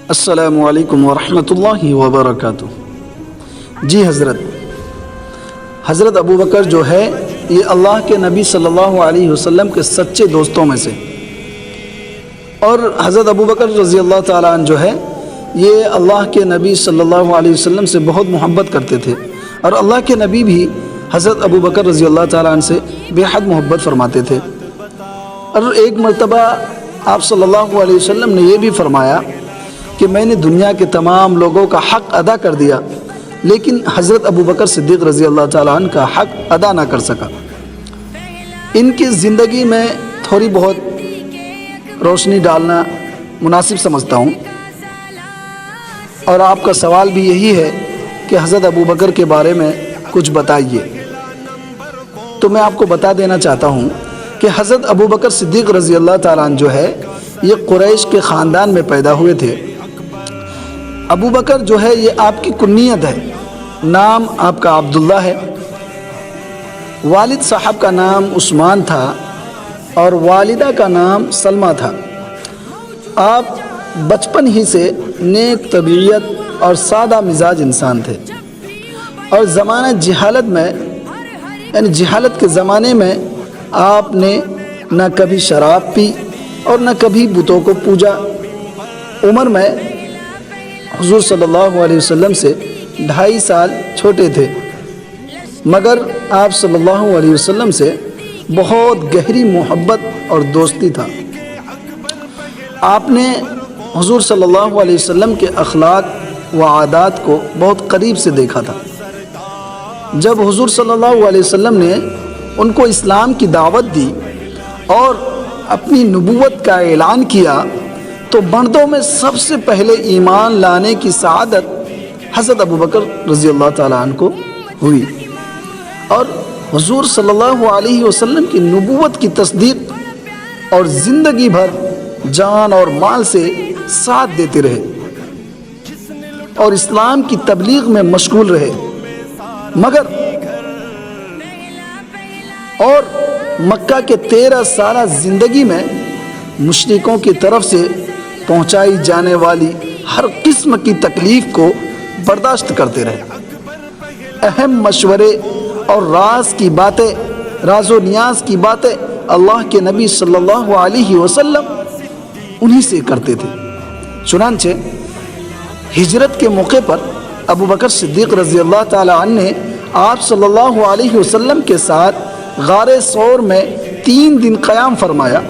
السلام علیکم ورحمۃ اللہ وبرکاتہ۔ جی حضرت ابو بکر جو ہے یہ اللہ کے نبی صلی اللہ علیہ وسلم کے سچے دوستوں میں سے، اور حضرت ابو بکر رضی اللہ تعالیٰ عنہ جو ہے یہ اللہ کے نبی صلی اللہ علیہ وسلم سے بہت محبت کرتے تھے، اور اللہ کے نبی بھی حضرت ابو بکر رضی اللہ تعالیٰ عنہ سے بے حد محبت فرماتے تھے۔ اور ایک مرتبہ آپ صلی اللہ علیہ وسلم نے یہ بھی فرمایا کہ میں نے دنیا کے تمام لوگوں کا حق ادا کر دیا، لیکن حضرت ابو بکر صدیق رضی اللہ تعالیٰ عنہ کا حق ادا نہ کر سکا۔ ان کی زندگی میں تھوڑی بہت روشنی ڈالنا مناسب سمجھتا ہوں، اور آپ کا سوال بھی یہی ہے کہ حضرت ابو بکر کے بارے میں کچھ بتائیے۔ تو میں آپ کو بتا دینا چاہتا ہوں کہ حضرت ابو بکر صدیق رضی اللہ تعالیٰ عنہ جو ہے یہ قریش کے خاندان میں پیدا ہوئے تھے۔ ابو بکر جو ہے یہ آپ کی کنیت ہے، نام آپ کا عبداللہ ہے۔ والد صاحب کا نام عثمان تھا اور والدہ کا نام سلمہ تھا۔ آپ بچپن ہی سے نیک طبیعت اور سادہ مزاج انسان تھے، اور زمانہ جہالت میں یعنی جہالت کے زمانے میں آپ نے نہ کبھی شراب پی اور نہ کبھی بتوں کو پوجا۔ عمر میں حضور صلی اللہ علیہ وسلم سے 2.5 سال چھوٹے تھے، مگر آپ صلی اللہ علیہ وسلم سے بہت گہری محبت اور دوستی تھا۔ آپ نے حضور صلی اللہ علیہ وسلم کے اخلاق و عادات کو بہت قریب سے دیکھا تھا۔ جب حضور صلی اللہ علیہ وسلم نے ان کو اسلام کی دعوت دی اور اپنی نبوت کا اعلان کیا تو مردوں میں سب سے پہلے ایمان لانے کی سعادت حضرت ابو بکر رضی اللہ تعالیٰ عنہ کو ہوئی، اور حضور صلی اللہ علیہ وسلم کی نبوت کی تصدیق اور زندگی بھر جان اور مال سے ساتھ دیتے رہے اور اسلام کی تبلیغ میں مشغول رہے، مگر اور مکہ کے 13 سالہ زندگی میں مشرکوں کی طرف سے پہنچائی جانے والی ہر قسم کی تکلیف کو برداشت کرتے رہے۔ اہم مشورے اور راز و نیاز کی باتیں اللہ کے نبی صلی اللہ علیہ وسلم انہی سے کرتے تھے۔ چنانچہ ہجرت کے موقع پر ابو بکر صدیق رضی اللہ تعالیٰ عنہ نے آپ صلی اللہ علیہ وسلم کے ساتھ غار ثور میں 3 دن قیام فرمایا،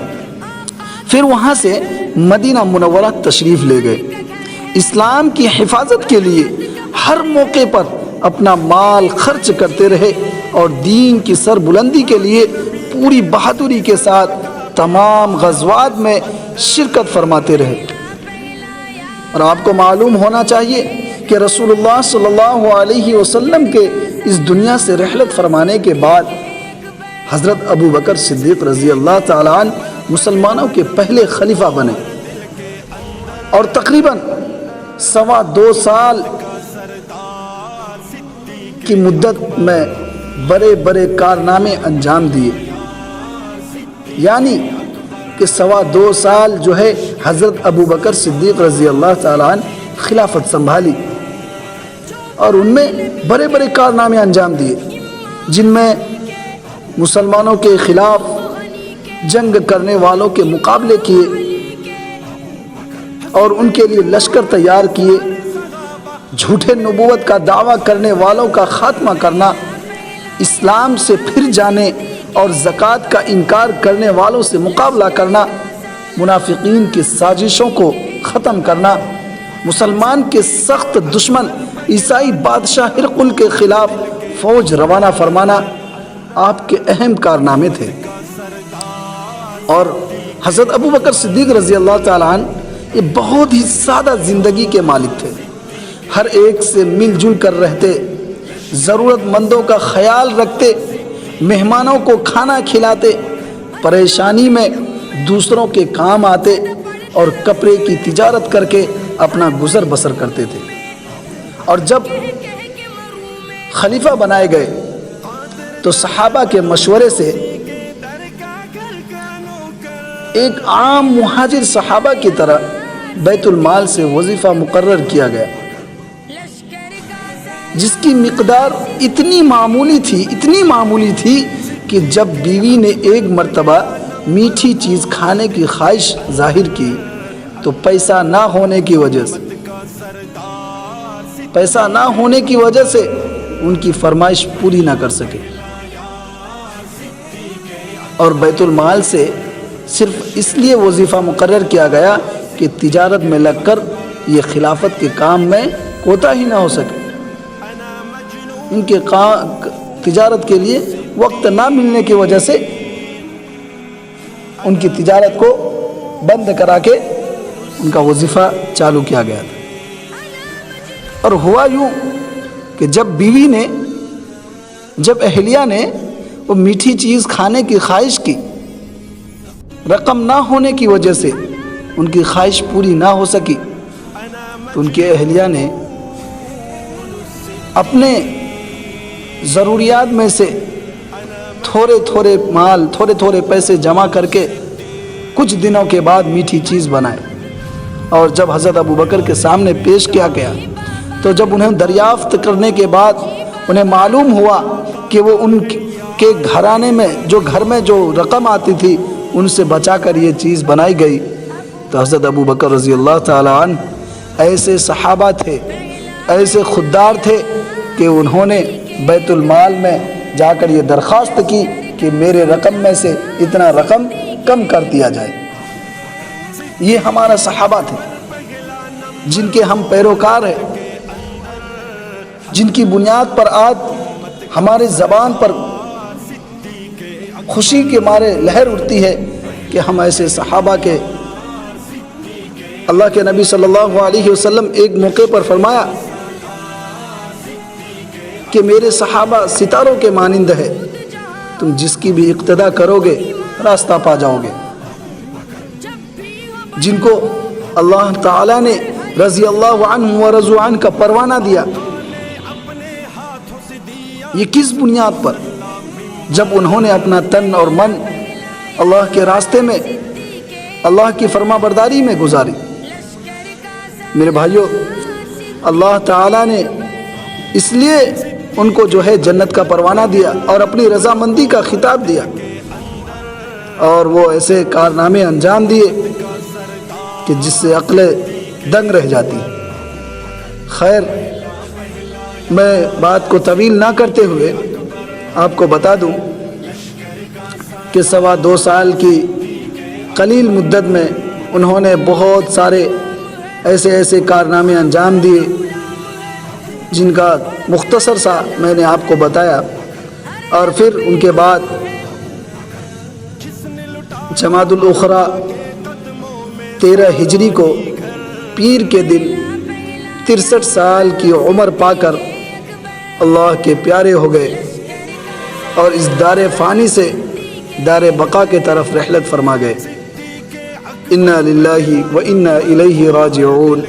پھر وہاں سے مدینہ منورہ تشریف لے گئے۔ اسلام کی حفاظت کے لیے ہر موقع پر اپنا مال خرچ کرتے رہے اور دین کی سربلندی کے لیے پوری بہادری کے ساتھ تمام غزوات میں شرکت فرماتے رہے۔ اور آپ کو معلوم ہونا چاہیے کہ رسول اللہ صلی اللہ علیہ وسلم کے اس دنیا سے رحلت فرمانے کے بعد حضرت ابو بکر صدیق رضی اللہ تعالیٰ عنہ مسلمانوں کے پہلے خلیفہ بنے، اور تقریباً 2.25 سال کی مدت میں بڑے بڑے کارنامے انجام دیے، یعنی کہ 2.25 سال جو ہے حضرت ابو بکر صدیق رضی اللہ تعالیٰ عنہ خلافت سنبھالی، اور ان میں بڑے بڑے کارنامے انجام دیے، جن میں مسلمانوں کے خلاف جنگ کرنے والوں کے مقابلے کیے اور ان کے لیے لشکر تیار کیے، جھوٹے نبوت کا دعویٰ کرنے والوں کا خاتمہ کرنا، اسلام سے پھر جانے اور زکوٰۃ کا انکار کرنے والوں سے مقابلہ کرنا، منافقین کی سازشوں کو ختم کرنا، مسلمان کے سخت دشمن عیسائی بادشاہ ہرقل کے خلاف فوج روانہ فرمانا آپ کے اہم کارنامے تھے۔ اور حضرت ابو بکر صدیق رضی اللہ تعالیٰ عنہ یہ بہت ہی سادہ زندگی کے مالک تھے، ہر ایک سے مل جل کر رہتے، ضرورت مندوں کا خیال رکھتے، مہمانوں کو کھانا کھلاتے، پریشانی میں دوسروں کے کام آتے، اور کپڑے کی تجارت کر کے اپنا گزر بسر کرتے تھے۔ اور جب خلیفہ بنائے گئے تو صحابہ کے مشورے سے ایک عام مہاجر صحابہ کی طرح بیت المال سے وظیفہ مقرر کیا گیا، جس کی مقدار اتنی معمولی تھی کہ جب بیوی نے ایک مرتبہ میٹھی چیز کھانے کی خواہش ظاہر کی تو پیسہ نہ ہونے کی وجہ سے ان کی فرمائش پوری نہ کر سکے، اور بیت المال سے صرف اس لیے وظیفہ مقرر کیا گیا کہ تجارت میں لگ کر یہ خلافت کے کام میں کوتاہی نہ ہو سکے۔ ان کے تجارت کے لیے وقت نہ ملنے کی وجہ سے ان کی تجارت کو بند کرا کے ان کا وظیفہ چالو کیا گیا تھا۔ اور ہوا یوں کہ جب اہلیہ نے وہ میٹھی چیز کھانے کی خواہش کی، رقم نہ ہونے کی وجہ سے ان کی خواہش پوری نہ ہو سکی، تو ان کے اہلیہ نے اپنے ضروریات میں سے تھوڑے پیسے جمع کر کے کچھ دنوں کے بعد میٹھی چیز بنائے، اور جب حضرت ابوبکر کے سامنے پیش کیا گیا تو جب انہیں دریافت کرنے کے بعد انہیں معلوم ہوا کہ وہ ان کے گھرانے میں گھر میں جو رقم آتی تھی ان سے بچا کر یہ چیز بنائی گئی، تو حضرت ابوبکر رضی اللہ تعالی عنہ ایسے صحابہ تھے، ایسے خوددار تھے کہ انہوں نے بیت المال میں جا کر یہ درخواست کی کہ میرے رقم میں سے اتنا رقم کم کر دیا جائے۔ یہ ہمارا صحابہ تھے جن کے ہم پیروکار ہیں، جن کی بنیاد پر آج ہماری زبان پر خوشی کے مارے لہر اٹھتی ہے کہ ہم ایسے صحابہ کے اللہ کے نبی صلی اللہ علیہ وسلم ایک موقع پر فرمایا کہ میرے صحابہ ستاروں کے مانند ہے، تم جس کی بھی اقتدا کرو گے راستہ پا جاؤ گے۔ جن کو اللہ تعالیٰ نے رضی اللہ عنہ و رضوا عنہ کا پروانہ دیا، یہ کس بنیاد پر؟ جب انہوں نے اپنا تن اور من اللہ کے راستے میں، اللہ کی فرما برداری میں گزاری۔ میرے بھائیوں، اللہ تعالیٰ نے اس لیے ان کو جنت کا پروانہ دیا اور اپنی رضامندی کا خطاب دیا، اور وہ ایسے کارنامے انجام دیے کہ جس سے عقلیں دنگ رہ جاتی۔ خیر، میں بات کو طویل نہ کرتے ہوئے آپ کو بتا دوں کہ 2.25 سال کی قلیل مدت میں انہوں نے بہت سارے ایسے کارنامے انجام دیے جن کا مختصر سا میں نے آپ کو بتایا۔ اور پھر ان کے بعد جمادی الاخری 13 ہجری کو پیر کے دن 63 سال کی عمر پا کر اللہ کے پیارے ہو گئے، اور اس دار فانی سے دار بقا کے طرف رحلت فرما گئے۔ انا للہ و انا الیہ راجعون۔